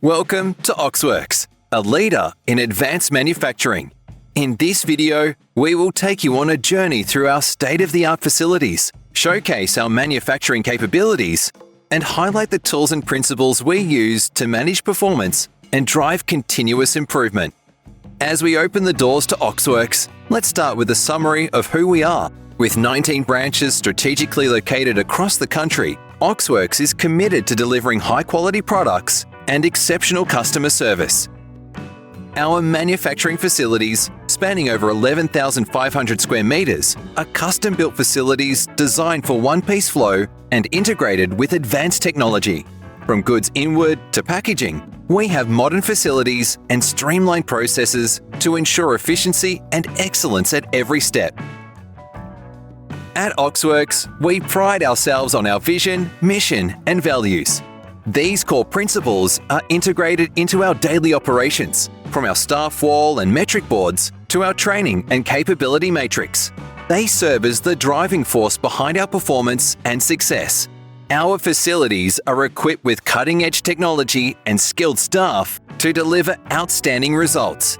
Welcome to Oxworks, a leader in advanced manufacturing. In this video, we will take you on a journey through our state-of-the-art facilities, showcase our manufacturing capabilities, and highlight the tools and principles we use to manage performance and drive continuous improvement. As we open the doors to Oxworks, let's start with a summary of who we are. With 19 branches strategically located across the country, Oxworks is committed to delivering high-quality products and exceptional customer service. Our manufacturing facilities, spanning over 11,500 square meters, are custom-built facilities designed for one-piece flow and integrated with advanced technology. From goods inward to packaging, we have modern facilities and streamlined processes to ensure efficiency and excellence at every step. At Oxworks, we pride ourselves on our vision, mission, and values. These core principles are integrated into our daily operations, from our staff wall and metric boards to our training and capability matrix. They serve as the driving force behind our performance and success. Our facilities are equipped with cutting-edge technology and skilled staff to deliver outstanding results.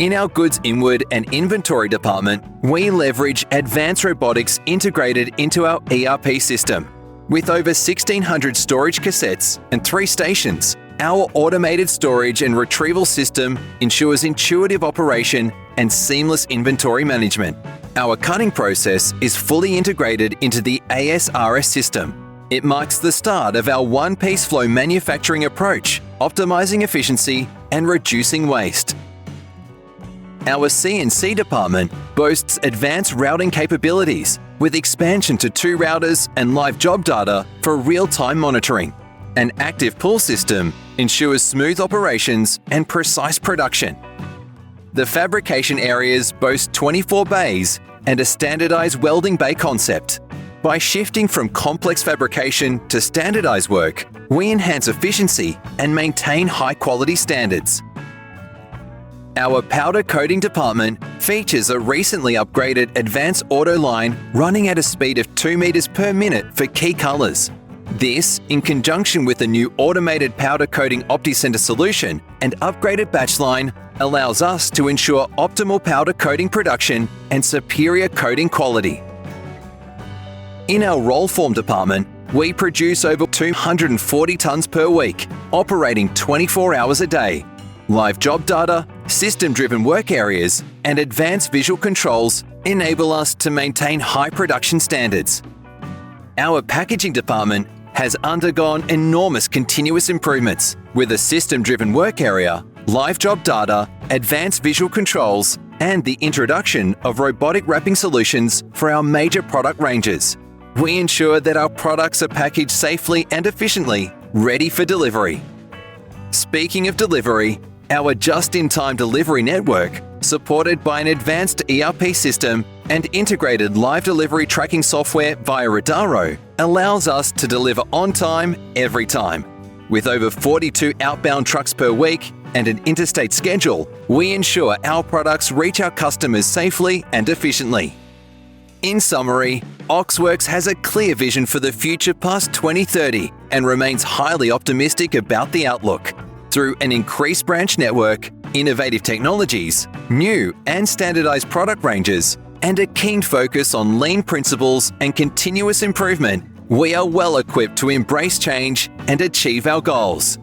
In our goods inward and inventory department, we leverage advanced robotics integrated into our ERP system. With over 1,600 storage cassettes and 3 stations, our automated storage and retrieval system ensures intuitive operation and seamless inventory management. Our cutting process is fully integrated into the ASRS system. It marks the start of our one-piece flow manufacturing approach, optimizing efficiency and reducing waste. Our CNC department boasts advanced routing capabilities with expansion to 2 routers and live job data for real-time monitoring. An active pull system ensures smooth operations and precise production. The fabrication areas boast 24 bays and a standardized welding bay concept. By shifting from complex fabrication to standardized work, we enhance efficiency and maintain high-quality standards. Our powder coating department features a recently upgraded advanced auto line running at a speed of 2 meters per minute for key colors. This, in conjunction with the new automated powder coating OptiCenter solution and upgraded batch line, allows us to ensure optimal powder coating production and superior coating quality. In our roll form department, we produce over 240 tons per week, operating 24 hours a day. Live job data, system-driven work areas, and advanced visual controls enable us to maintain high production standards. Our packaging department has undergone enormous continuous improvements with a system-driven work area, live job data, advanced visual controls, and the introduction of robotic wrapping solutions for our major product ranges. We ensure that our products are packaged safely and efficiently, ready for delivery. Speaking of delivery, our just-in-time delivery network, supported by an advanced ERP system and integrated live delivery tracking software via Radaro, allows us to deliver on time, every time. With over 42 outbound trucks per week and an interstate schedule, we ensure our products reach our customers safely and efficiently. In summary, Oxworks has a clear vision for the future past 2030 and remains highly optimistic about the outlook. Through an increased branch network, innovative technologies, new and standardized product ranges, and a keen focus on lean principles and continuous improvement, we are well equipped to embrace change and achieve our goals.